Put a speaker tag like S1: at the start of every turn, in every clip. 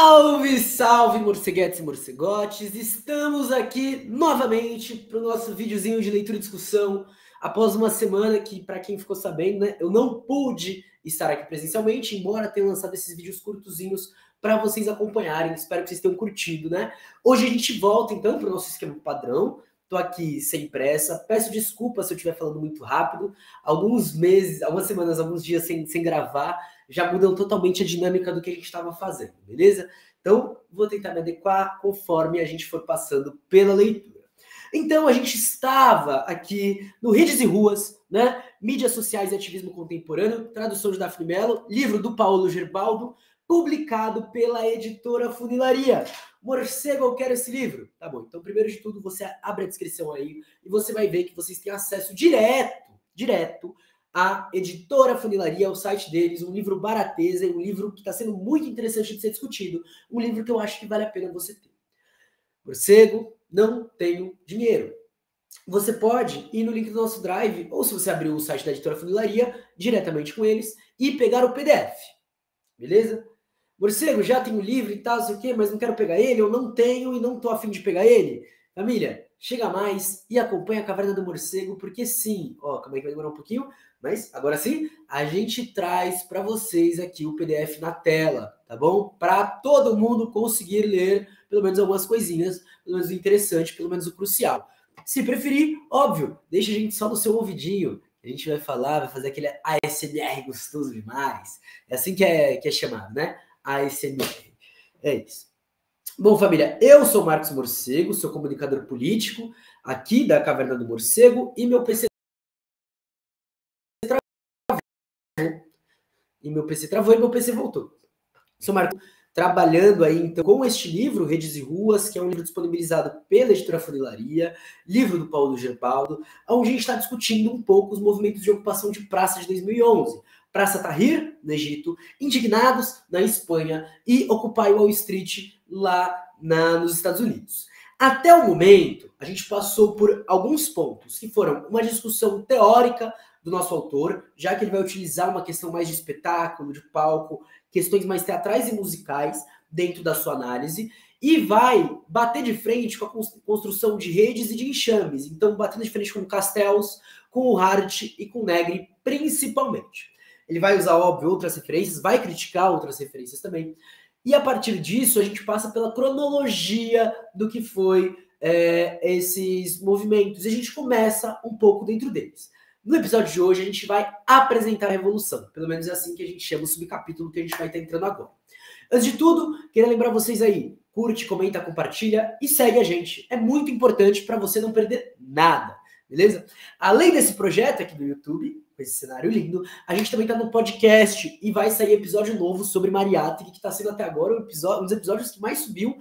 S1: Salve, salve, morceguetes e morcegotes! Estamos aqui novamente para o nosso videozinho de leitura e discussão. Após uma semana que, para quem ficou sabendo, né, eu não pude estar aqui presencialmente, embora tenha lançado esses vídeos curtozinhos para vocês acompanharem. Espero que vocês tenham curtido, né? Hoje a gente volta, então, para o nosso esquema padrão. Tô aqui sem pressa. Peço desculpa se eu estiver falando muito rápido. Alguns meses, algumas semanas, alguns dias sem gravar, já mudam totalmente a dinâmica do que a gente estava fazendo, beleza? Então, vou tentar me adequar conforme a gente for passando pela leitura. Então, a gente estava aqui no Redes e Ruas, né? Mídias Sociais e Ativismo Contemporâneo, tradução de Daphne Mello, livro do Paulo Gerbaldo, publicado pela editora Funilaria. Morcego, eu quero esse livro. Tá bom, então primeiro de tudo você abre a descrição aí e você vai ver que vocês têm acesso direto à editora Funilaria, ao site deles, um livro barateza, um livro que está sendo muito interessante de ser discutido, um livro que eu acho que vale a pena você ter. Morcego, não tenho dinheiro. Você pode ir no link do nosso Drive, ou se você abrir o site da editora Funilaria, diretamente com eles, e pegar o PDF. Beleza? Morcego, já tenho o livro e tal, sei o quê, mas não quero pegar ele, eu não tenho e não tô afim de pegar ele. Família, chega mais e acompanha a Caverna do Morcego, porque sim, ó, calma aí que vai demorar um pouquinho, mas agora sim, a gente traz para vocês aqui o PDF na tela, tá bom? Para todo mundo conseguir ler pelo menos algumas coisinhas, pelo menos o interessante, pelo menos o crucial. Se preferir, óbvio, deixa a gente só no seu ouvidinho. A gente vai falar, vai fazer aquele ASMR gostoso demais. É assim que é chamado, né? ASMR. É isso. Bom, família, eu sou Marcos Morcego, sou comunicador político aqui da Caverna do Morcego e meu PC travou e meu PC voltou. Sou Marcos, trabalhando aí então com este livro, Redes e Ruas, que é um livro disponibilizado pela editora Funilaria, livro do Paulo Gerbaldo, onde a gente está discutindo um pouco os movimentos de ocupação de praça de 2011. Praça Tahrir, no Egito, Indignados, na Espanha, e Occupy Wall Street, lá nos Estados Unidos. Até o momento, a gente passou por alguns pontos, que foram uma discussão teórica do nosso autor, já que ele vai utilizar uma questão mais de espetáculo, de palco, questões mais teatrais e musicais dentro da sua análise, e vai bater de frente com a construção de redes e de enxames. Então, batendo de frente com o Castells, com o Hart e com o Negri, principalmente. Ele vai usar, óbvio, outras referências, vai criticar outras referências também. E a partir disso, a gente passa pela cronologia do que foi esses movimentos. E a gente começa um pouco dentro deles. No episódio de hoje, a gente vai apresentar a Revolução. Pelo menos é assim que a gente chama o subcapítulo que a gente vai estar entrando agora. Antes de tudo, queria lembrar vocês aí, curte, comenta, compartilha e segue a gente. É muito importante para você não perder nada, beleza? Além desse projeto aqui do YouTube, com esse cenário lindo, a gente também está no podcast e vai sair episódio novo sobre Mariátegui, que está sendo até agora um dos episódios que mais subiu.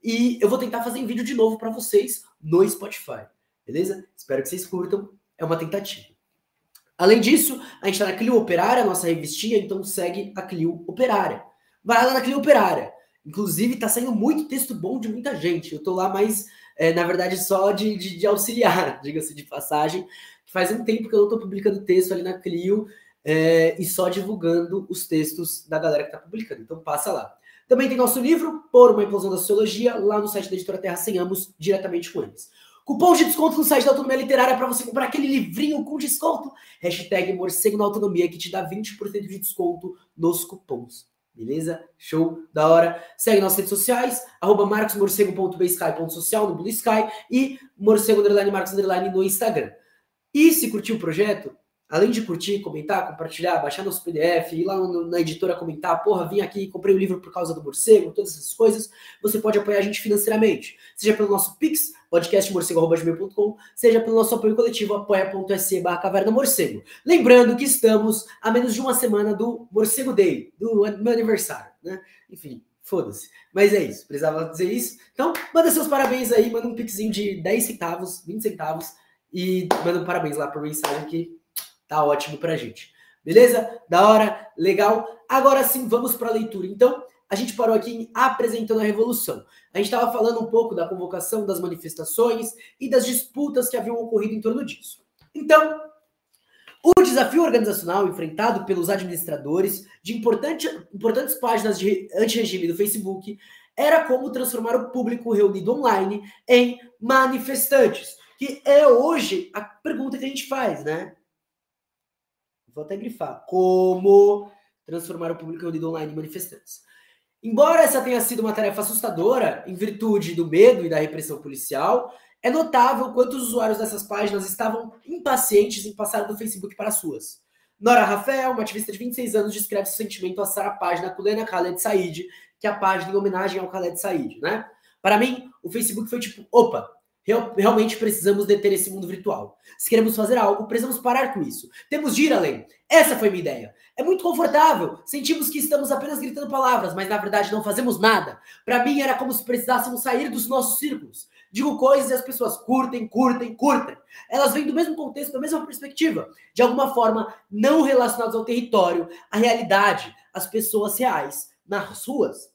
S1: E eu vou tentar fazer um vídeo de novo para vocês no Spotify, beleza? Espero que vocês curtam. É uma tentativa. Além disso, a gente está na Clio Operária, nossa revistinha, então segue a Clio Operária. Vai lá na Clio Operária. Inclusive, tá saindo muito texto bom de muita gente. Eu tô lá mais, na verdade, só de auxiliar, diga-se de passagem. Faz um tempo que eu não tô publicando texto ali na Clio e só divulgando os textos da galera que tá publicando. Então passa lá. Também tem nosso livro, Por uma Implosão da Sociologia, lá no site da Editora Terra Sem Amos, diretamente com eles. Cupom de desconto no site da Autonomia Literária para você comprar aquele livrinho com desconto. Hashtag Morcego na Autonomia, que te dá 20% de desconto nos cupons. Beleza? Show, da hora. Segue nossas redes sociais, @marcosmorcego.bsky.social no Blue Sky e morcego_marcos_ no Instagram. E se curtiu o projeto, além de curtir, comentar, compartilhar, baixar nosso PDF, ir lá na editora comentar, porra, vim aqui, comprei o livro por causa do morcego, todas essas coisas, você pode apoiar a gente financeiramente. Seja pelo nosso Pix, podcastmorcego@gmail.com, seja pelo nosso apoio coletivo, apoia.se/cavernamorcego. Lembrando que estamos a menos de uma semana do Morcego Day, do meu aniversário, né? Enfim, foda-se. Mas é isso, precisava dizer isso. Então, manda seus parabéns aí, manda um pixinho de 10 centavos, 20 centavos, e manda um parabéns lá por mensagem que tá ótimo pra gente. Beleza? Da hora? Legal? Agora sim, vamos pra leitura. Então, a gente parou aqui apresentando a Revolução. A gente estava falando um pouco da convocação, das manifestações e das disputas que haviam ocorrido em torno disso. Então, O desafio organizacional enfrentado pelos administradores de importantes páginas de anti-regime do Facebook era como transformar o público reunido online em manifestantes, que é hoje a pergunta que a gente faz, né? Vou até grifar. Como transformar o público reunido online em manifestantes. Embora essa tenha sido uma tarefa assustadora, em virtude do medo e da repressão policial, é notável quanto os usuários dessas páginas estavam impacientes em passar do Facebook para as suas. Nora Rafael, uma ativista de 26 anos, descreve seu sentimento ao acessar a página Kulena Khaled Said, que é a página em homenagem ao Khaled Said, né? Para mim, o Facebook foi tipo, opa, realmente precisamos deter esse mundo virtual. Se queremos fazer algo, precisamos parar com isso. Temos de ir além. Essa foi minha ideia. É muito confortável. Sentimos que estamos apenas gritando palavras, mas na verdade não fazemos nada. Para mim era como se precisássemos sair dos nossos círculos. Digo coisas e as pessoas curtem. Elas vêm do mesmo contexto, da mesma perspectiva. De alguma forma, não relacionados ao território, à realidade, às pessoas reais nas ruas.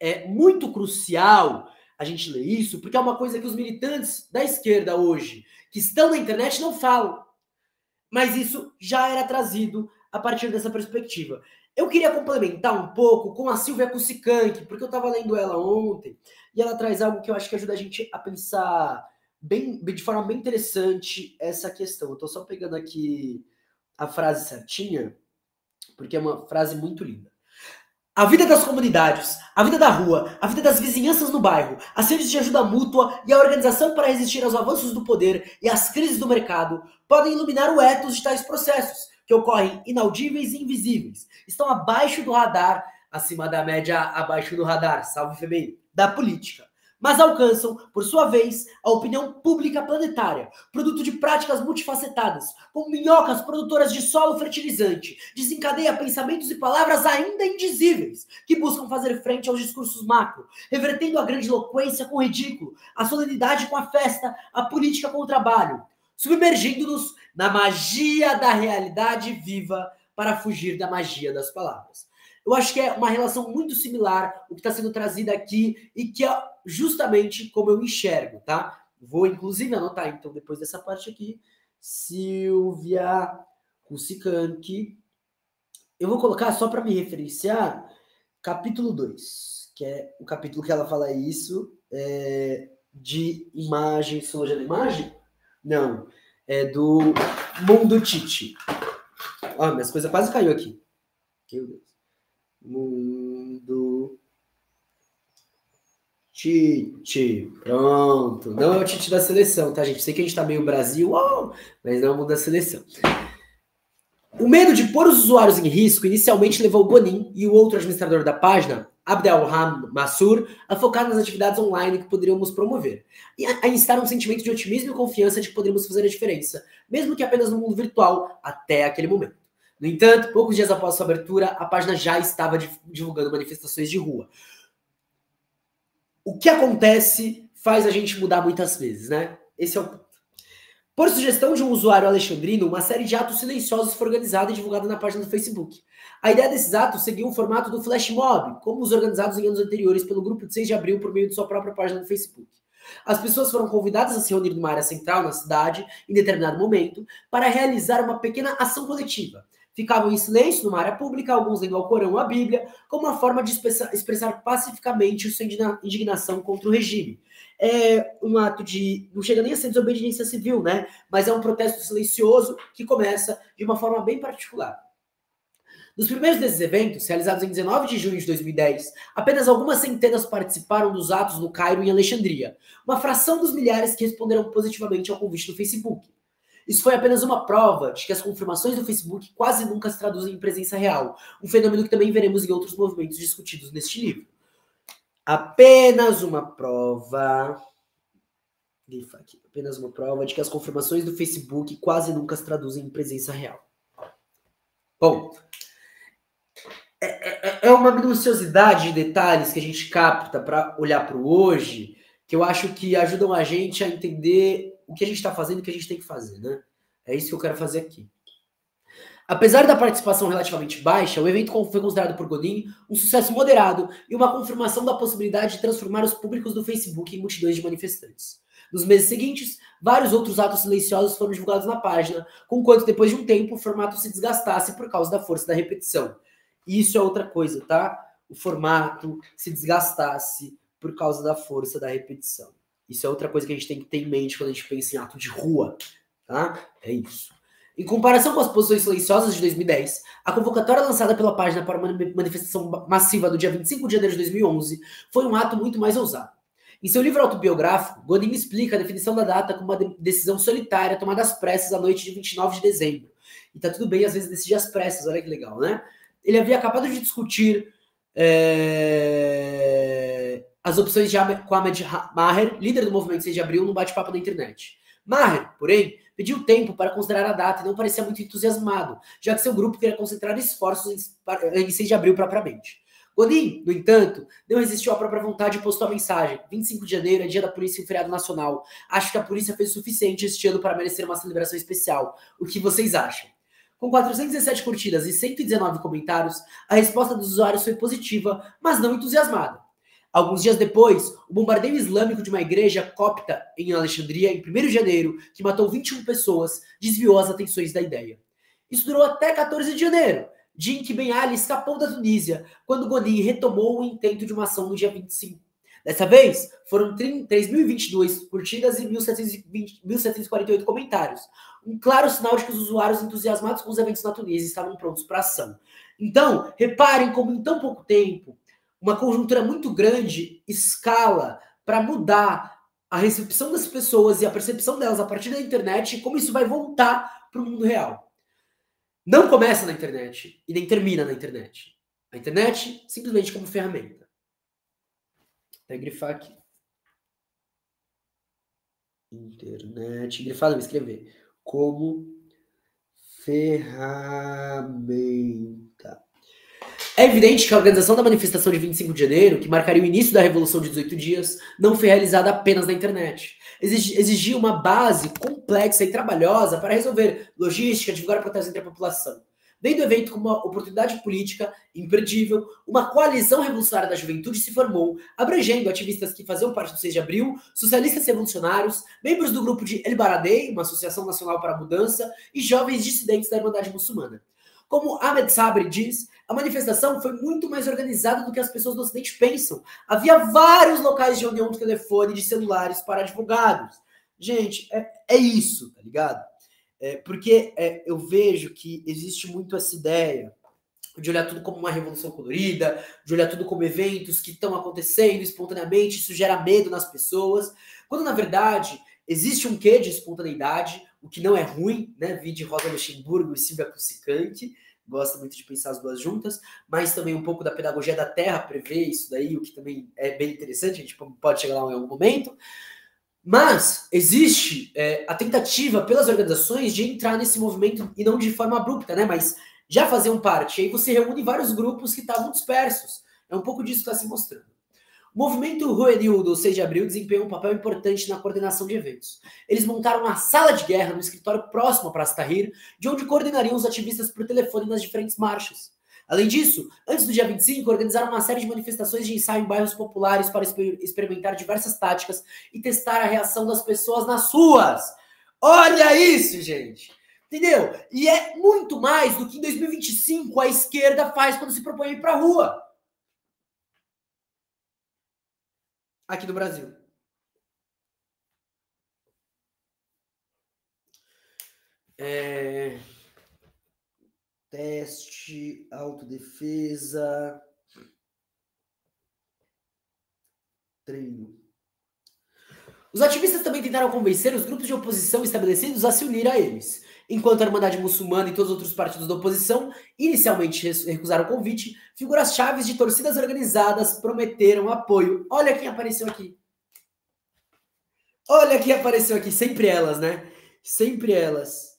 S1: É muito crucial a gente ler isso, porque é uma coisa que os militantes da esquerda hoje, que estão na internet, não falam. Mas isso já era trazido a partir dessa perspectiva. Eu queria complementar um pouco com a Silvia Kusikank, porque eu estava lendo ela ontem, e ela traz algo que eu acho que ajuda a gente a pensar de forma bem interessante essa questão. Eu estou só pegando aqui a frase certinha, porque é uma frase muito linda. A vida das comunidades, a vida da rua, a vida das vizinhanças no bairro, as redes de ajuda mútua e a organização para resistir aos avanços do poder e às crises do mercado podem iluminar o ethos de tais processos, que ocorrem inaudíveis e invisíveis, estão abaixo do radar, acima da média abaixo do radar, salve FMI, da política, mas alcançam, por sua vez, a opinião pública planetária, produto de práticas multifacetadas, como minhocas produtoras de solo fertilizante, desencadeia pensamentos e palavras ainda indizíveis, que buscam fazer frente aos discursos macro, revertendo a grandiloquência com o ridículo, a solenidade com a festa, a política com o trabalho, submergindo-nos na magia da realidade viva para fugir da magia das palavras. Eu acho que é uma relação muito similar o que está sendo trazido aqui e que é justamente como eu enxergo, tá? Vou, inclusive, anotar, então, depois dessa parte aqui, Silvia Kusikank. Eu vou colocar, só para me referenciar, capítulo 2, que é o capítulo que ela fala isso, de imagem, sociologia da imagem? Não, é do Mundo Titi. Ah, minhas coisas quase caiu aqui. Meu Deus. Mundo Tite. Pronto. Não é o Tite da seleção, tá, gente? Sei que a gente tá meio Brasil, mas não é o mundo da seleção. O medo de pôr os usuários em risco inicialmente levou Bonin e o outro administrador da página, Abdelrahman Mansur, a focar nas atividades online que poderíamos promover e a instar um sentimento de otimismo e confiança de que poderíamos fazer a diferença, mesmo que apenas no mundo virtual, até aquele momento. No entanto, poucos dias após sua abertura, a página já estava divulgando manifestações de rua. O que acontece faz a gente mudar muitas vezes, né? Esse é o ponto. Por sugestão de um usuário alexandrino, uma série de atos silenciosos foi organizada e divulgada na página do Facebook. A ideia desses atos seguia o formato do flash mob, como os organizados em anos anteriores pelo grupo de 6 de abril por meio de sua própria página no Facebook. As pessoas foram convidadas a se reunir numa área central na cidade, em determinado momento, para realizar uma pequena ação coletiva. Ficavam em silêncio numa área pública, alguns lendo ao Corão ou a Bíblia, como uma forma de expressar pacificamente sua indignação contra o regime. É um ato de... não chega nem a ser desobediência civil, né? Mas é um protesto silencioso que começa de uma forma bem particular. Nos primeiros desses eventos, realizados em 19 de junho de 2010, apenas algumas centenas participaram dos atos no Cairo e em Alexandria, uma fração dos milhares que responderam positivamente ao convite do Facebook. Isso foi apenas uma prova de que as confirmações do Facebook quase nunca se traduzem em presença real, um fenômeno que também veremos em outros movimentos discutidos neste livro. Apenas uma prova de que as confirmações do Facebook quase nunca se traduzem em presença real. Bom, é uma minuciosidade de detalhes que a gente capta para olhar para o hoje, que eu acho que ajudam a gente a entender o que a gente está fazendo e o que a gente tem que fazer, né? É isso que eu quero fazer aqui. Apesar da participação relativamente baixa, o evento foi considerado por Godin um sucesso moderado e uma confirmação da possibilidade de transformar os públicos do Facebook em multidões de manifestantes. Nos meses seguintes, vários outros atos silenciosos foram divulgados na página, conquanto depois de um tempo o formato se desgastasse por causa da força da repetição. E isso é outra coisa, tá? O formato se desgastasse por causa da força da repetição. Isso é outra coisa que a gente tem que ter em mente quando a gente pensa em ato de rua, tá? É isso. Em comparação com as posições silenciosas de 2010, a convocatória lançada pela página para uma manifestação massiva no dia 25 de janeiro de 2011 foi um ato muito mais ousado. Em seu livro autobiográfico, Godin explica a definição da data como uma decisão solitária tomada às pressas à noite de 29 de dezembro. E tá tudo bem, às vezes, decidir às pressas, olha que legal, né? Ele havia acabado de discutir as opções com Ahmed Maher, líder do movimento 6 de abril, num bate-papo na internet. Maher, porém, pediu tempo para considerar a data e não parecia muito entusiasmado, já que seu grupo queria concentrar esforços em 6 de abril propriamente. Godin, no entanto, não resistiu à própria vontade e postou a mensagem: 25 de janeiro é dia da polícia e um feriado nacional. Acho que a polícia fez o suficiente este ano para merecer uma celebração especial. O que vocês acham? Com 417 curtidas e 119 comentários, a resposta dos usuários foi positiva, mas não entusiasmada. Alguns dias depois, o bombardeio islâmico de uma igreja copta em Alexandria, em 1º de janeiro, que matou 21 pessoas, desviou as atenções da ideia. Isso durou até 14 de janeiro, dia em que Ben Ali escapou da Tunísia, quando Godin retomou o intento de uma ação no dia 25. Dessa vez, foram 3.022 curtidas e 1.748 comentários. Um claro sinal de que os usuários entusiasmados com os eventos na Tunísia estavam prontos para a ação. Então, reparem como em tão pouco tempo, uma conjuntura muito grande escala para mudar a recepção das pessoas e a percepção delas a partir da internet e como isso vai voltar para o mundo real. Não começa na internet e nem termina na internet. A internet simplesmente como ferramenta. Vou grifar aqui. Internet. Grifar, não, escrever. Como ferramenta. É evidente que a organização da manifestação de 25 de janeiro, que marcaria o início da Revolução de 18 dias, não foi realizada apenas na internet. Exigia uma base complexa e trabalhosa para resolver logística, divulgar protestos entre a população. Vendo o evento como uma oportunidade política imperdível, uma coalizão revolucionária da juventude se formou, abrangendo ativistas que faziam parte do 6 de abril, socialistas revolucionários, membros do grupo de El Baradei, uma associação nacional para a mudança, e jovens dissidentes da Irmandade Muçulmana. Como Ahmed Sabri diz, a manifestação foi muito mais organizada do que as pessoas do Ocidente pensam. Havia vários locais de reunião de telefone e de celulares para advogados. Gente, é isso, tá ligado? Porque eu vejo que existe muito essa ideia de olhar tudo como uma revolução colorida, de olhar tudo como eventos que estão acontecendo espontaneamente, isso gera medo nas pessoas, quando na verdade existe um quê de espontaneidade, o que não é ruim, né? Vide Rosa Luxemburgo e Silvia Cussicante, gosta muito de pensar as duas juntas, mas também um pouco da pedagogia da Terra prevê isso daí, o que também é bem interessante, a gente pode chegar lá em algum momento. Mas existe a tentativa pelas organizações de entrar nesse movimento, e não de forma abrupta, né? Mas já faziam parte. E aí você reúne vários grupos que estavam dispersos. É um pouco disso que está se mostrando. O movimento juvenil do 6 de abril desempenhou um papel importante na coordenação de eventos. Eles montaram uma sala de guerra no escritório próximo à Praça Tahrir, de onde coordenariam os ativistas por telefone nas diferentes marchas. Além disso, antes do dia 25, organizaram uma série de manifestações de ensaio em bairros populares para experimentar diversas táticas e testar a reação das pessoas nas ruas. Olha isso, gente! Entendeu? E é muito mais do que em 2025 a esquerda faz quando se propõe ir para a rua. Aqui no Brasil. Teste, autodefesa, treino. Os ativistas também tentaram convencer os grupos de oposição estabelecidos a se unir a eles. Enquanto a Irmandade Muçulmana e todos os outros partidos da oposição inicialmente recusaram o convite, figuras-chave de torcidas organizadas prometeram apoio. Olha quem apareceu aqui. Olha quem apareceu aqui. Sempre elas, né? Sempre elas.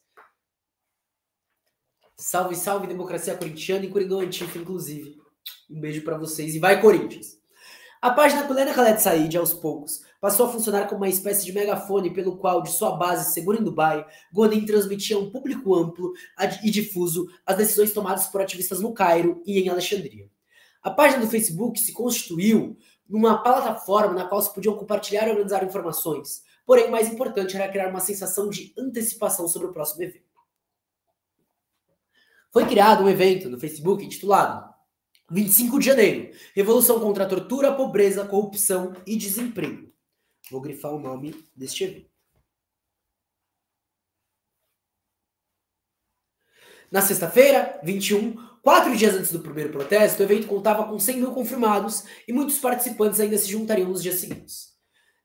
S1: Salve, salve, democracia corintiana e Coringão Antifa, inclusive. Um beijo para vocês e vai, Corinthians! A página Kulena Khaled Said, aos poucos, passou a funcionar como uma espécie de megafone pelo qual, de sua base segura em Dubai, Godin transmitia a um público amplo e difuso as decisões tomadas por ativistas no Cairo e em Alexandria. A página do Facebook se constituiu numa plataforma na qual se podiam compartilhar e organizar informações, Porém, o mais importante era criar uma sensação de antecipação sobre o próximo evento. Foi criado um evento no Facebook intitulado 25 de janeiro, Revolução contra a tortura, pobreza, corrupção e desemprego. Vou grifar o nome deste evento. Na sexta-feira, 21, 4 dias antes do primeiro protesto, o evento contava com 100 mil confirmados e muitos participantes ainda se juntariam nos dias seguintes.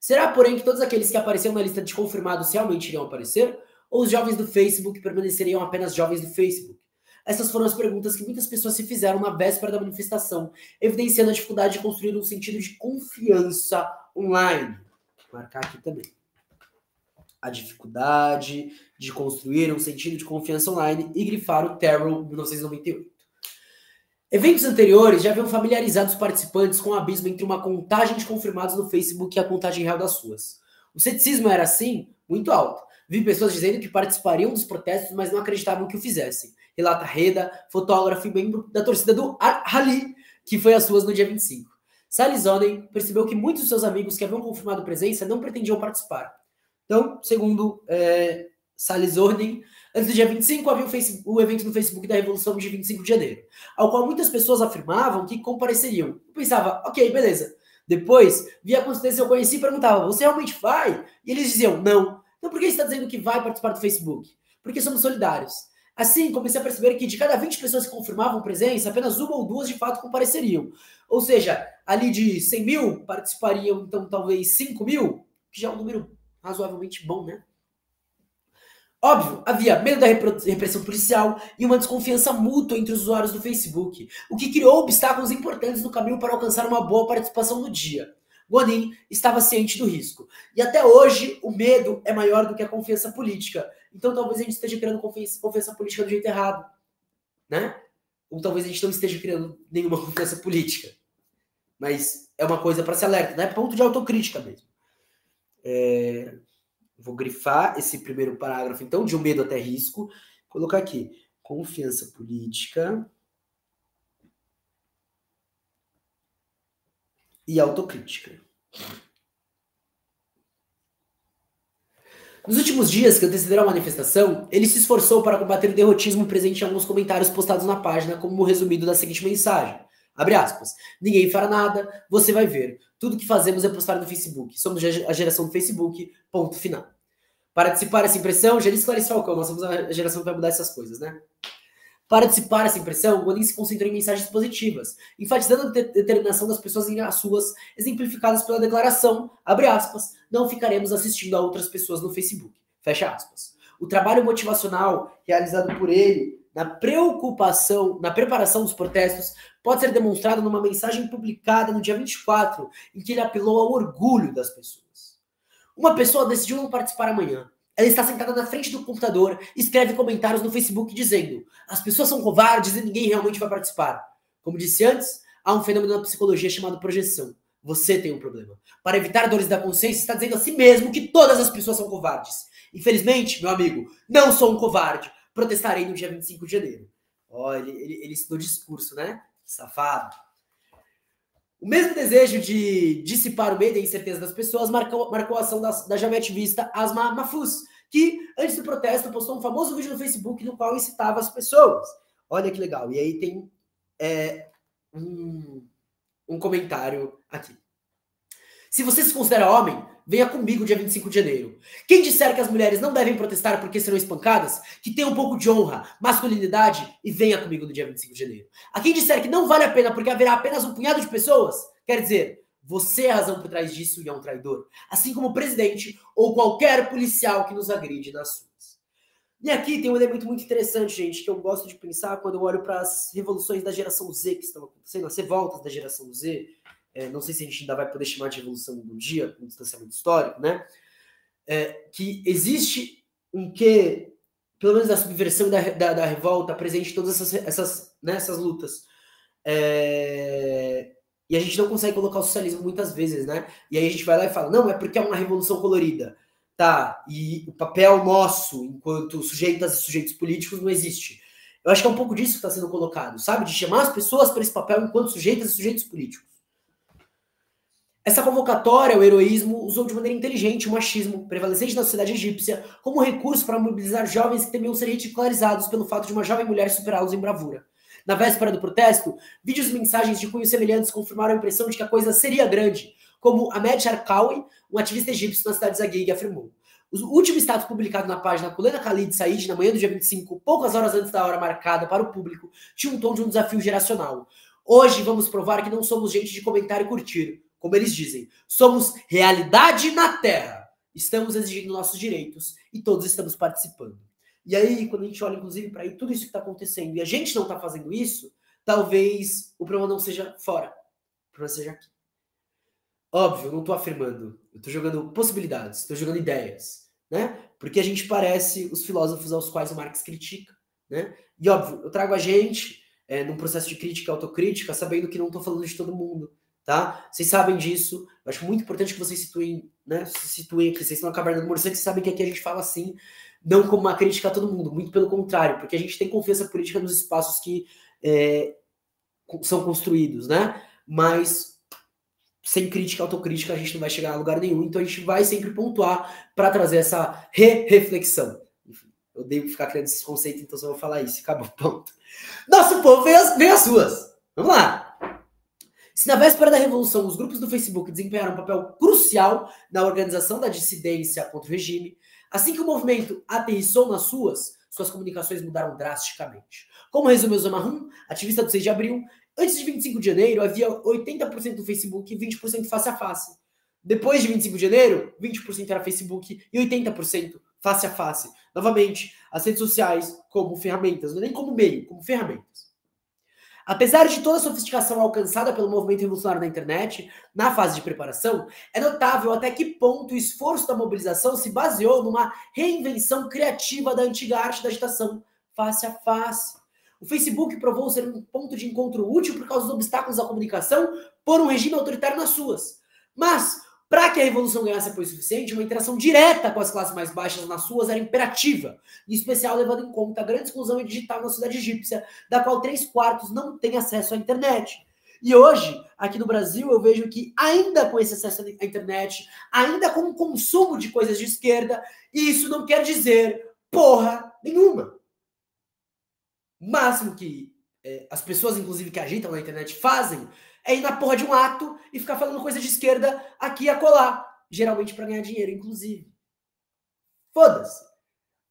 S1: Será, porém, que todos aqueles que apareceram na lista de confirmados realmente iriam aparecer? Ou os jovens do Facebook permaneceriam apenas jovens do Facebook? Essas foram as perguntas que muitas pessoas se fizeram na véspera da manifestação, evidenciando a dificuldade de construir um sentido de confiança online. Vou marcar aqui também. A dificuldade de construir um sentido de confiança online e grifar o Terrell 1998. Eventos anteriores já haviam familiarizado os participantes com o abismo entre uma contagem de confirmados no Facebook e a contagem real das ruas. O ceticismo era, assim, muito alto. Vi pessoas dizendo que participariam dos protestos, mas não acreditavam que o fizessem. Relata Reda, fotógrafo e membro da torcida do Al-Ahly, que foi às ruas no dia 25. Sally Zonen percebeu que muitos de seus amigos que haviam confirmado presença não pretendiam participar. Então, segundo Sally Zonen, antes do dia 25 havia o evento no Facebook da Revolução de 25 de janeiro, ao qual muitas pessoas afirmavam que compareceriam. Eu pensava, ok, beleza. Depois, via a consistência, eu conheci e perguntava, você realmente vai? E eles diziam, não. Então por que você está dizendo que vai participar do Facebook? Porque somos solidários. Assim, comecei a perceber que de cada 20 pessoas que confirmavam presença, apenas uma ou duas de fato compareceriam. Ou seja, ali de 100 mil, participariam então talvez 5 mil, que já é um número razoavelmente bom, né? Óbvio, havia medo da repressão policial e uma desconfiança mútua entre os usuários do Facebook, o que criou obstáculos importantes no caminho para alcançar uma boa participação no dia. Guanin estava ciente do risco. E até hoje, o medo é maior do que a confiança política. Então talvez a gente esteja criando confiança política do jeito errado, né? Ou talvez a gente não esteja criando nenhuma confiança política. Mas é uma coisa para se alerta, né? Ponto de autocrítica mesmo. Vou grifar esse primeiro parágrafo, então, de um medo até risco. Colocar aqui, confiança política e autocrítica. Nos últimos dias que antecederam a manifestação, ele se esforçou para combater o derrotismo presente em alguns comentários postados na página, como resumido da seguinte mensagem. Abre aspas. Ninguém fará nada, você vai ver. Tudo que fazemos é postar no Facebook. Somos a geração do Facebook, ponto final. Para dissipar essa impressão, já disse Clarice Falcão, nós somos a geração que vai mudar essas coisas, né? Para dissipar essa impressão, Godin se concentrou em mensagens positivas, enfatizando a determinação das pessoas em as suas, exemplificadas pela declaração, abre aspas, não ficaremos assistindo a outras pessoas no Facebook, fecha aspas. O trabalho motivacional realizado por ele na preparação dos protestos pode ser demonstrado numa mensagem publicada no dia 24, em que ele apelou ao orgulho das pessoas. Uma pessoa decidiu não participar amanhã. Ela está sentada na frente do computador e escreve comentários no Facebook dizendo: as pessoas são covardes e ninguém realmente vai participar. Como disse antes, há um fenômeno na psicologia chamado projeção. Você tem um problema. Para evitar dores da consciência, está dizendo a si mesmo que todas as pessoas são covardes. Infelizmente, meu amigo, não sou um covarde. Protestarei no dia 25 de janeiro. Ó, ele estudou discurso, né? Safado. O mesmo desejo de dissipar o medo e a incerteza das pessoas marcou a ação da já ativista Asma Mahfouz, que, antes do protesto, postou um famoso vídeo no Facebook no qual incitava as pessoas. Olha que legal. E aí tem um comentário aqui. Se você se considera homem, venha comigo dia 25 de janeiro. Quem disser que as mulheres não devem protestar porque serão espancadas, que tenha um pouco de honra, masculinidade e venha comigo no dia 25 de janeiro. A quem disser que não vale a pena porque haverá apenas um punhado de pessoas, quer dizer, você é a razão por trás disso e é um traidor. Assim como o presidente ou qualquer policial que nos agride nas ruas. E aqui tem um elemento muito interessante, gente, que eu gosto de pensar quando eu olho para as revoluções da geração Z que estão acontecendo, as revoltas da geração Z. Não sei se a gente ainda vai poder chamar de revolução um dia, com distanciamento histórico, né? Que existe um quê, pelo menos da subversão da revolta, presente em todas essas lutas. E a gente não consegue colocar o socialismo muitas vezes, né? E aí a gente vai lá e fala, não, é porque é uma revolução colorida. Tá, e o papel nosso, enquanto sujeitas e sujeitos políticos, não existe. Eu acho que é um pouco disso que está sendo colocado, sabe? De chamar as pessoas para esse papel enquanto sujeitas e sujeitos políticos. Essa convocatória, o heroísmo, usou de maneira inteligente o machismo, prevalecente na sociedade egípcia, como recurso para mobilizar jovens que temiam ser ridicularizados pelo fato de uma jovem mulher superá-los em bravura. Na véspera do protesto, vídeos e mensagens de cunhos semelhantes confirmaram a impressão de que a coisa seria grande, como Ahmed Sharkawi, um ativista egípcio na cidade de Zaghig, afirmou. O último status publicado na página Kulena Khalid Said, na manhã do dia 25, poucas horas antes da hora marcada para o público, tinha um tom de um desafio geracional. Hoje vamos provar que não somos gente de comentar e curtir. Como eles dizem, somos realidade na Terra. Estamos exigindo nossos direitos e todos estamos participando. E aí, quando a gente olha, inclusive, para tudo isso que está acontecendo e a gente não está fazendo isso, talvez o problema não seja fora, o problema seja aqui. Óbvio, eu não estou afirmando, eu estou jogando possibilidades, estou jogando ideias, né? Porque a gente parece os filósofos aos quais o Marx critica, né? E óbvio, eu trago a gente num processo de crítica, autocrítica, sabendo que não estou falando de todo mundo, tá? Vocês sabem disso, eu acho muito importante que vocês situem, né? Se situem aqui, vocês estão na Caverna do Morcego, vocês sabem que aqui a gente fala assim, não como uma crítica a todo mundo, muito pelo contrário, porque a gente tem confiança política nos espaços que são construídos, né? Mas sem crítica, autocrítica, a gente não vai chegar a lugar nenhum, então a gente vai sempre pontuar para trazer essa reflexão. Enfim, eu odeio ficar criando esses conceitos, então só vou falar isso, acabou, ponto. Nosso povo veio às ruas. Vamos lá. Se na véspera da Revolução os grupos do Facebook desempenharam um papel crucial na organização da dissidência contra o regime, assim que o movimento aterrissou nas ruas, suas comunicações mudaram drasticamente. Como resume Osama Hum, ativista do 6 de abril, antes de 25 de janeiro havia 80% do Facebook e 20% face a face. Depois de 25 de janeiro, 20% era Facebook e 80% face a face. Novamente, as redes sociais como ferramentas, não é nem como meio, como ferramentas. Apesar de toda a sofisticação alcançada pelo movimento revolucionário na internet, na fase de preparação, é notável até que ponto o esforço da mobilização se baseou numa reinvenção criativa da antiga arte da agitação face a face. O Facebook provou ser um ponto de encontro útil por causa dos obstáculos à comunicação por um regime autoritário nas suas. Mas, para que a revolução ganhasse apoio suficiente, uma interação direta com as classes mais baixas nas suas era imperativa, em especial levando em conta a grande exclusão digital na sociedade egípcia, da qual 3/4 não tem acesso à internet. E hoje, aqui no Brasil, eu vejo que ainda com esse acesso à internet, ainda com o consumo de coisas de esquerda, isso não quer dizer porra nenhuma. O máximo que as pessoas, inclusive, que agitam na internet fazem é ir na porra de um ato e ficar falando coisa de esquerda aqui e acolá. Geralmente para ganhar dinheiro, inclusive. Foda-se.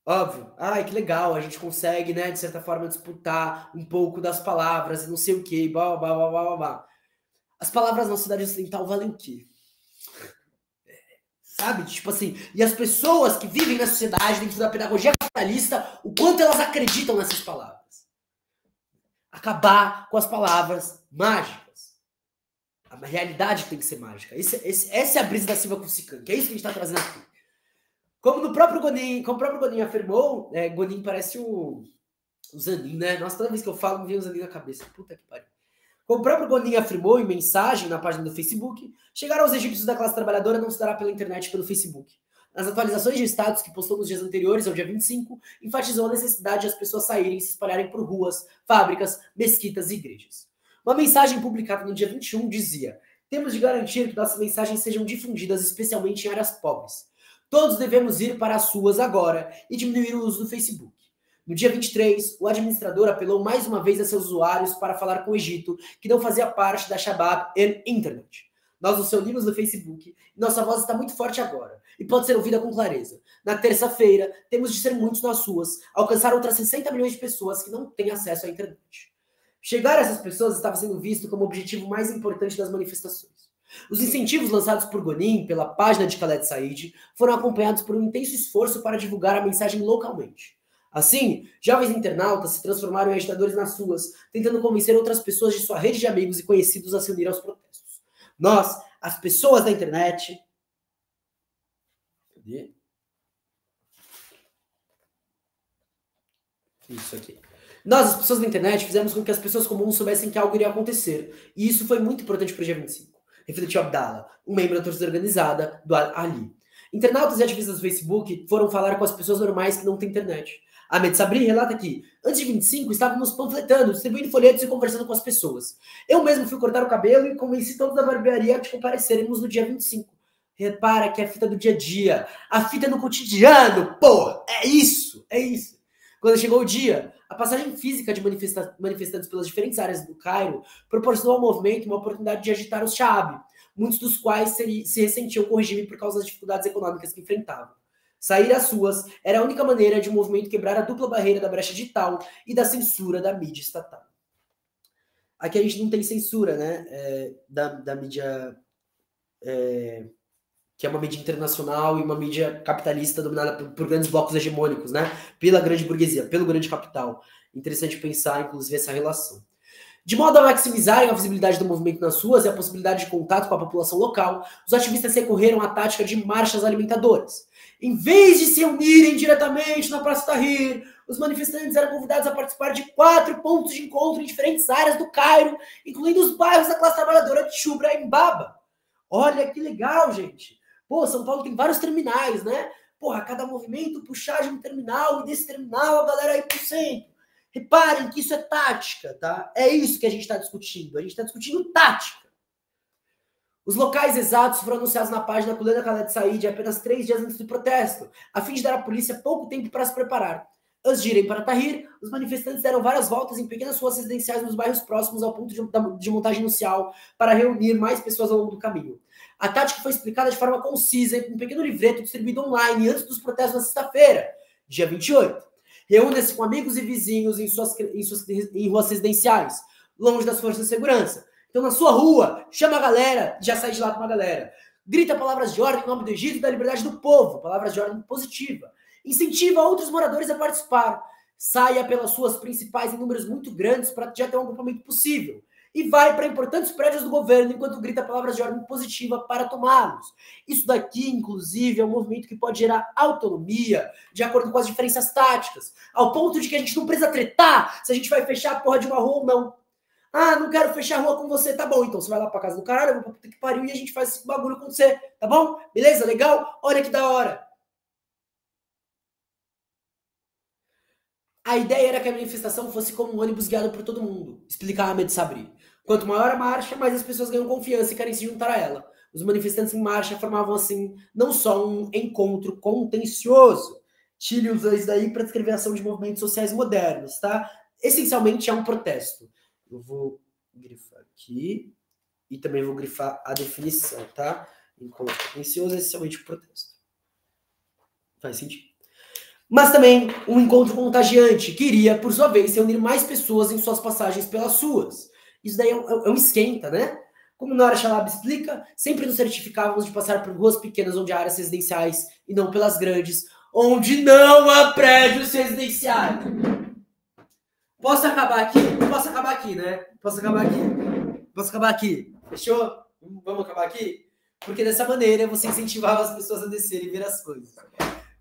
S1: Óbvio. Ai, que legal, a gente consegue, né, de certa forma, disputar um pouco das palavras e não sei o quê, blá, blá, blá, blá, blá. As palavras na sociedade ocidental valem o quê? Sabe? Tipo assim, e as pessoas que vivem na sociedade, dentro da pedagogia capitalista, o quanto elas acreditam nessas palavras. Acabar com as palavras mágicas. A realidade tem que ser mágica. Essa é a brisa da Silva Kusikan, que é isso que a gente está trazendo aqui. Como o próprio Gonin afirmou, Gonin parece o Zanin, né? Nossa, toda vez que eu falo, me vem o Zanin na cabeça. Puta que pariu. Como o próprio Gonin afirmou em mensagem na página do Facebook, chegar aos egípcios da classe trabalhadora não se dará pela internet e pelo Facebook. Nas atualizações de status que postou nos dias anteriores ao dia 25, enfatizou a necessidade de as pessoas saírem e se espalharem por ruas, fábricas, mesquitas e igrejas. Uma mensagem publicada no dia 21 dizia: temos de garantir que nossas mensagens sejam difundidas, especialmente em áreas pobres. Todos devemos ir para as ruas agora e diminuir o uso do Facebook. No dia 23, o administrador apelou mais uma vez a seus usuários para falar com o Egito, que não fazia parte da Shabab and Internet. Nós nos reunimos no Facebook e nossa voz está muito forte agora e pode ser ouvida com clareza. Na terça-feira, temos de ser muitos nas ruas, alcançar outras 60 milhões de pessoas que não têm acesso à internet. Chegar a essas pessoas estava sendo visto como o objetivo mais importante das manifestações. Os incentivos lançados por Gonin pela página de Khaled Said foram acompanhados por um intenso esforço para divulgar a mensagem localmente. Assim, jovens internautas se transformaram em agitadores nas ruas, tentando convencer outras pessoas de sua rede de amigos e conhecidos a se unir aos protestos. Nós, as pessoas da internet... Cadê? Isso aqui. Nós, as pessoas da internet, fizemos com que as pessoas comuns soubessem que algo iria acontecer. E isso foi muito importante para o dia 25. Refletiu Abdallah, um membro da torcida organizada do Ali. Internautas e ativistas do Facebook foram falar com as pessoas normais que não têm internet. Ahmed Sabri relata que, antes de 25, estávamos panfletando, distribuindo folhetos e conversando com as pessoas. Eu mesmo fui cortar o cabelo e convenci todos da barbearia de compareceremos no dia 25. Repara que é a fita do dia a dia, a fita do cotidiano, porra, é isso, é isso. Quando chegou o dia, a passagem física de manifestantes pelas diferentes áreas do Cairo proporcionou ao movimento uma oportunidade de agitar os Sha'ab, muitos dos quais se ressentiam com o regime por causa das dificuldades econômicas que enfrentavam. Sair às ruas era a única maneira de o movimento quebrar a dupla barreira da brecha digital e da censura da mídia estatal. Aqui a gente não tem censura, né, da mídia... que é uma mídia internacional e uma mídia capitalista dominada por grandes blocos hegemônicos, né? Pela grande burguesia, pelo grande capital. Interessante pensar, inclusive, essa relação. De modo a maximizarem a visibilidade do movimento nas ruas e a possibilidade de contato com a população local, os ativistas recorreram à tática de marchas alimentadoras. Em vez de se unirem diretamente na Praça Tahrir, os manifestantes eram convidados a participar de 4 pontos de encontro em diferentes áreas do Cairo, incluindo os bairros da classe trabalhadora de Shubra e Mbaba. Olha que legal, gente! Pô, São Paulo tem vários terminais, né? Porra, cada movimento puxar de um terminal e desse terminal a galera ir pro centro. Reparem que isso é tática, tá? É isso que a gente está discutindo. A gente está discutindo tática. Os locais exatos foram anunciados na página Coluna Khaled Said apenas 3 dias antes do protesto, a fim de dar à polícia pouco tempo para se preparar. Antes de irem para Tahrir, os manifestantes deram várias voltas em pequenas ruas residenciais nos bairros próximos ao ponto de montagem inicial para reunir mais pessoas ao longo do caminho. A tática foi explicada de forma concisa em um pequeno livreto distribuído online antes dos protestos na sexta-feira, dia 28. Reúna-se com amigos e vizinhos em ruas residenciais, longe das forças de segurança. Então, na sua rua, chama a galera, já sai de lá com a galera. Grita palavras de ordem em nome do Egito e da liberdade do povo, palavras de ordem positiva. Incentiva outros moradores a participar. Saia pelas suas principais em números muito grandes para já ter um agrupamento possível. E vai para importantes prédios do governo enquanto grita palavras de ordem positiva para tomá-los. Isso daqui, inclusive, é um movimento que pode gerar autonomia de acordo com as diferenças táticas, ao ponto de que a gente não precisa tretar se a gente vai fechar a porra de uma rua ou não. Ah, não quero fechar a rua com você, tá bom, então você vai lá pra casa do caralho, eu vou pra puta que pariu e a gente faz esse bagulho acontecer, tá bom? Beleza? Legal? Olha que da hora. A ideia era que a manifestação fosse como um ônibus guiado por todo mundo, explica Ahmed Sabri. Quanto maior a marcha, mais as pessoas ganham confiança e querem se juntar a ela. Os manifestantes em marcha formavam, assim, não só um encontro contencioso. Chile usa isso daí para descrever a ação de movimentos sociais modernos, tá? Essencialmente é um protesto. Eu vou grifar aqui e também vou grifar a definição, tá? Encontro contencioso é essencialmente um protesto. Faz sentido? Mas também um encontro contagiante, que iria, por sua vez, reunir mais pessoas em suas passagens pelas ruas. Isso daí é um esquenta, né? Como Nora Chalab explica, sempre nos certificávamos de passar por ruas pequenas onde há áreas residenciais e não pelas grandes, onde não há prédios residenciais. Posso acabar aqui? Posso acabar aqui, né? Posso acabar aqui. Fechou? Vamos acabar aqui? Porque dessa maneira você incentivava as pessoas a descerem e ver as coisas.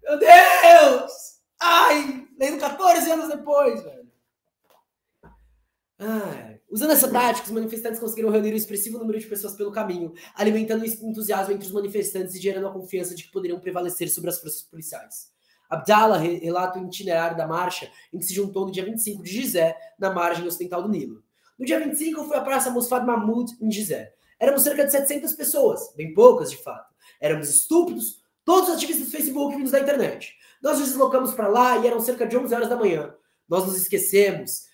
S1: Meu Deus! Ai! Lendo 14 anos depois, velho. Usando essa tática, os manifestantes conseguiram reunir um expressivo número de pessoas pelo caminho, alimentando o entusiasmo entre os manifestantes e gerando a confiança de que poderiam prevalecer sobre as forças policiais. Abdallah relata o itinerário da marcha em que se juntou no dia 25 de Gizé, na margem ocidental do Nilo. No dia 25 foi à Praça Mosfad Mahmoud, em Gizé. Éramos cerca de 700 pessoas, bem poucas de fato. Éramos estúpidos, todos os ativistas do Facebook vindos da internet. Nós nos deslocamos para lá e eram cerca de 11 horas da manhã. Nós nos esquecemos,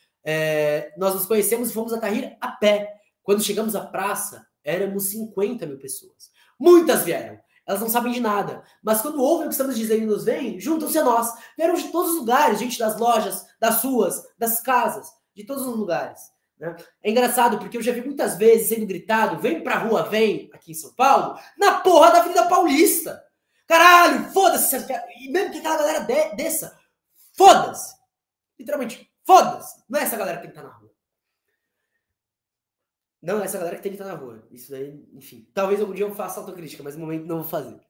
S1: nós nos conhecemos e fomos a Tahrir a pé. Quando chegamos à praça, éramos 50 mil pessoas. Muitas vieram. Elas não sabem de nada. Mas quando ouvem o que estamos dizendo e nos veem, juntam-se a nós. Vieram de todos os lugares, gente das lojas, das ruas, das casas, de todos os lugares. Né? É engraçado, porque eu já vi muitas vezes sendo gritado, vem pra rua, vem, aqui em São Paulo, na porra da Avenida Paulista. Caralho, foda-se. E mesmo que aquela galera desça, foda-se. Literalmente, foda-se. Não é essa galera que tem que estar na rua. Não é essa galera que tem que estar na rua. Isso daí, enfim. Talvez algum dia eu faça autocrítica, mas no momento não vou fazer.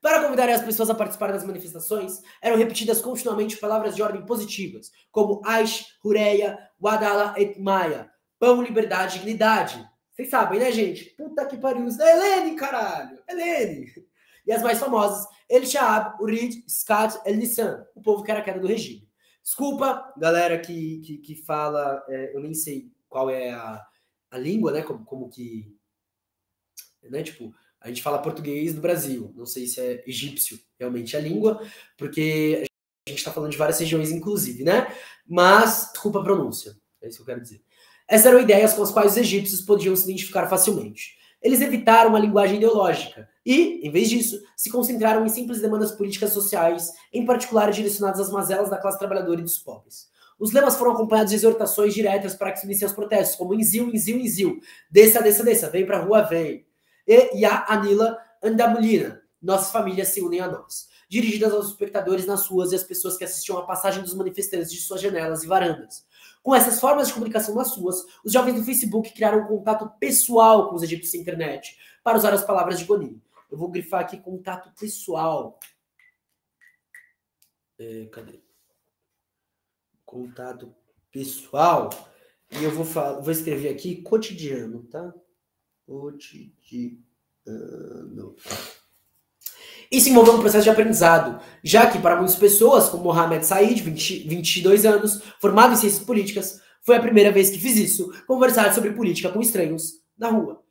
S1: Para convidar as pessoas a participar das manifestações, eram repetidas continuamente palavras de ordem positivas, como Aish, Hureia, Wadala et Maya. Pão, liberdade, dignidade. Vocês sabem, né, gente? Puta que pariu. Isso é Helene, caralho. Helene. E as mais famosas, El Shaab, Urid, Skat, El Nissan. O povo que era a queda do regime. Desculpa, galera que fala, eu nem sei qual é a língua, né? Como que, né? Tipo, a gente fala português do Brasil, não sei se é egípcio realmente a língua, porque a gente está falando de várias regiões, inclusive, né? Mas, desculpa a pronúncia, é isso que eu quero dizer. Essas eram ideias com as quais os egípcios podiam se identificar facilmente. Eles evitaram a linguagem ideológica e, em vez disso, se concentraram em simples demandas políticas sociais, em particular direcionadas às mazelas da classe trabalhadora e dos pobres. Os lemas foram acompanhados de exortações diretas para que se iniciem os protestos, como Inzil, Inzil, Inzil, desça, desça, desça, vem pra rua, vem. E Ya Anila Andamulina, nossas famílias se unem a nós. Dirigidas aos espectadores nas ruas e às pessoas que assistiam à passagem dos manifestantes de suas janelas e varandas. Com essas formas de comunicação nas ruas, os jovens do Facebook criaram um contato pessoal com os egípcios na internet, para usar as palavras de Gonin. Eu vou grifar aqui contato pessoal. Cadê? Contato pessoal. E eu vou escrever aqui cotidiano, tá? Cotidiano. Isso envolveu um processo de aprendizado, já que para muitas pessoas, como Mohamed Said, 22 anos, formado em ciências políticas, foi a primeira vez que fiz isso, conversar sobre política com estranhos na rua.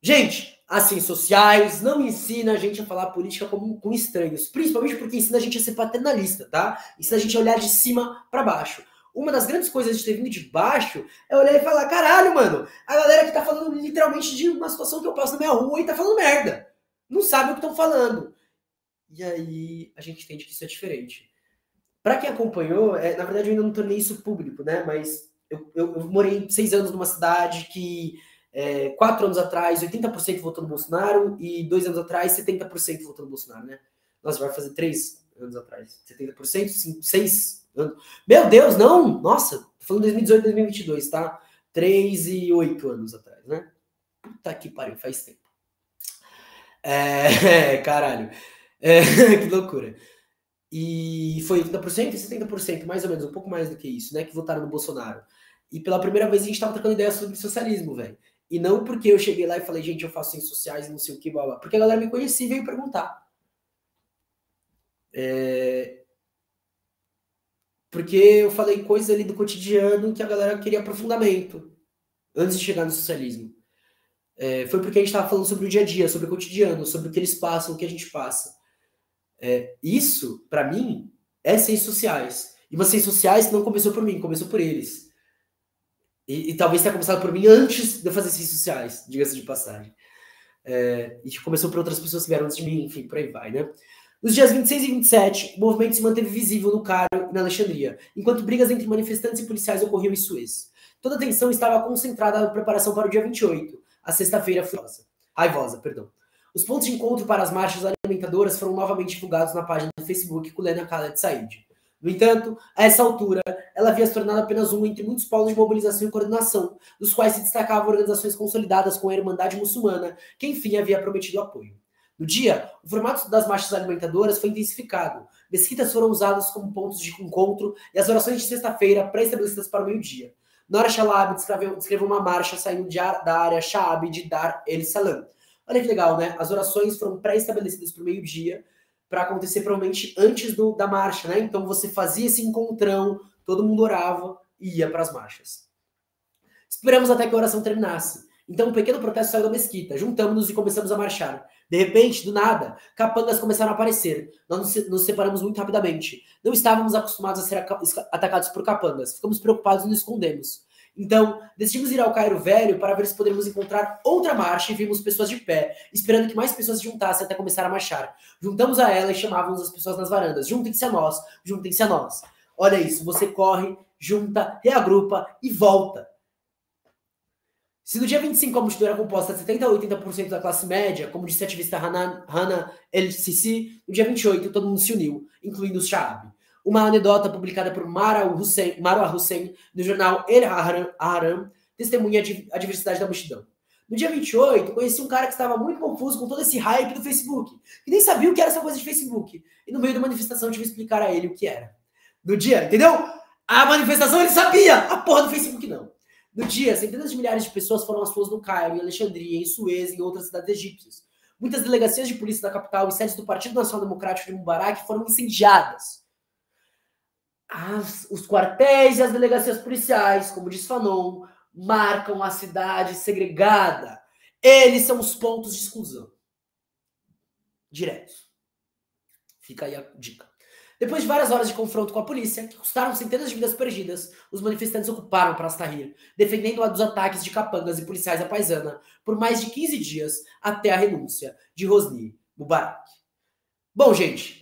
S1: Gente, as ciências sociais não ensina a gente a falar política com estranhos, principalmente porque ensina a gente a ser paternalista, tá? Ensina a gente a olhar de cima para baixo. Uma das grandes coisas de ter vindo de baixo é olhar e falar, caralho, mano, a galera que tá falando literalmente de uma situação que eu passo na minha rua e tá falando merda. Não sabe o que estão falando. E aí a gente entende que isso é diferente. Para quem acompanhou, na verdade eu ainda não tornei isso público, né? Mas eu morei 6 anos numa cidade que 4 anos atrás 80% votou no Bolsonaro e 2 anos atrás 70% votou no Bolsonaro, né? Nossa, vai fazer 3 anos atrás. 70%, 5, 6 anos. Meu Deus, não! Nossa, tô falando 2018, 2022, tá? 3 e 8 anos atrás, né? Puta que pariu, faz tempo. Caralho. Que loucura. E foi 80% e 70%, mais ou menos, um pouco mais do que isso, né? Que votaram no Bolsonaro. E pela primeira vez a gente tava trocando ideia sobre socialismo, velho. E não porque eu cheguei lá e falei, gente, eu faço ciências sociais e não sei o que, blá, blá. Porque a galera me conhecia e veio perguntar. Porque eu falei coisas ali do cotidiano que a galera queria aprofundamento antes de chegar no socialismo. Foi porque a gente tava falando sobre o dia a dia, sobre o cotidiano, sobre o que eles passam, o que a gente passa. Isso, para mim, é ciências sociais. E umas ciências sociais não começou por mim, começou por eles. E talvez tenha começado por mim antes de eu fazer ciências sociais, diga-se de passagem. E começou por outras pessoas que vieram antes de mim, enfim, por aí vai, né? Nos dias 26 e 27, o movimento se manteve visível no Cairo e na Alexandria, enquanto brigas entre manifestantes e policiais ocorriam em Suez. Toda a atenção estava concentrada na preparação para o dia 28, a sexta-feira raivosa. Os pontos de encontro para as marchas alimentadoras foram novamente divulgados na página do Facebook Kulena Khaled Said. No entanto, a essa altura, ela havia se tornado apenas um entre muitos polos de mobilização e coordenação, dos quais se destacavam organizações consolidadas com a Irmandade Muçulmana, que enfim havia prometido apoio. No dia, o formato das marchas alimentadoras foi intensificado. Mesquitas foram usadas como pontos de encontro e as orações de sexta-feira pré-estabelecidas para o meio-dia. Nora Shalabi descreveu uma marcha saindo da área Shaabi de Dar el-Salam. Olha que legal, né? As orações foram pré-estabelecidas para o meio-dia, para acontecer provavelmente antes da marcha, né? Então você fazia esse encontrão, todo mundo orava e ia para as marchas. Esperamos até que a oração terminasse. Então um pequeno protesto saiu da mesquita. Juntamos-nos e começamos a marchar. De repente, do nada, capangas começaram a aparecer. Nós nos separamos muito rapidamente. Não estávamos acostumados a ser atacados por capangas. Ficamos preocupados e nos escondemos. Então, decidimos ir ao Cairo Velho para ver se poderíamos encontrar outra marcha e vimos pessoas de pé, esperando que mais pessoas se juntassem até começar a marchar. Juntamos a ela e chamávamos as pessoas nas varandas. Juntem-se a nós, juntem-se a nós. Olha isso, você corre, junta, reagrupa e volta. Se no dia 25 a multidão era composta de 70% a 80% da classe média, como disse a ativista Hana El-Sisi, no dia 28 todo mundo se uniu, incluindo os Shaabi. Uma anedota publicada por Marwa Hussein no jornal El Ahram testemunha a diversidade da multidão. No dia 28, conheci um cara que estava muito confuso com todo esse hype do Facebook, que nem sabia o que era essa coisa de Facebook. E no meio da manifestação tive que explicar a ele o que era. No dia, entendeu? A manifestação ele sabia, a porra do Facebook não. No dia, centenas de milhares de pessoas foram às ruas no Cairo, em Alexandria, em Suez e em outras cidades egípcias. Muitas delegacias de polícia da capital e sedes do Partido Nacional Democrático de Mubarak foram incendiadas. os quartéis e as delegacias policiais, como diz Fanon, marcam a cidade segregada. Eles são os pontos de exclusão. Diretos. Fica aí a dica. Depois de várias horas de confronto com a polícia, que custaram centenas de vidas perdidas, os manifestantes ocuparam Praça Tahrir, defendendo-a dos ataques de capangas e policiais à paisana por mais de 15 dias até a renúncia de Hosni Mubarak. Bom, gente,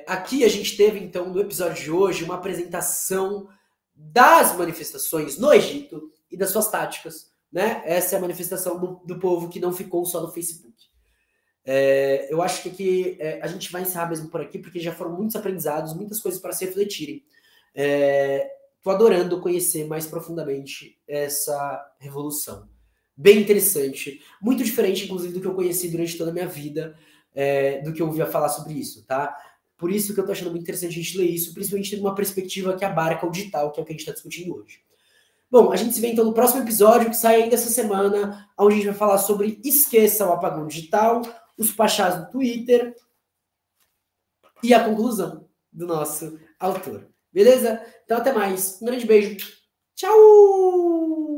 S1: aqui a gente teve, então, no episódio de hoje, uma apresentação das manifestações no Egito e das suas táticas, né? Essa é a manifestação do povo que não ficou só no Facebook. Eu acho que aqui a gente vai encerrar mesmo por aqui, porque já foram muitos aprendizados, muitas coisas para se refletirem. Tô adorando conhecer mais profundamente essa revolução. Bem interessante, muito diferente, inclusive, do que eu conheci durante toda a minha vida, do que eu ouvia falar sobre isso, tá? Por isso que eu tô achando muito interessante a gente ler isso, principalmente tendo uma perspectiva que abarca o digital, que é o que a gente está discutindo hoje. Bom, a gente se vê então no próximo episódio, que sai ainda essa semana, onde a gente vai falar sobre esqueça o apagão digital, os pachás do Twitter e a conclusão do nosso autor. Beleza? Então até mais. Um grande beijo. Tchau!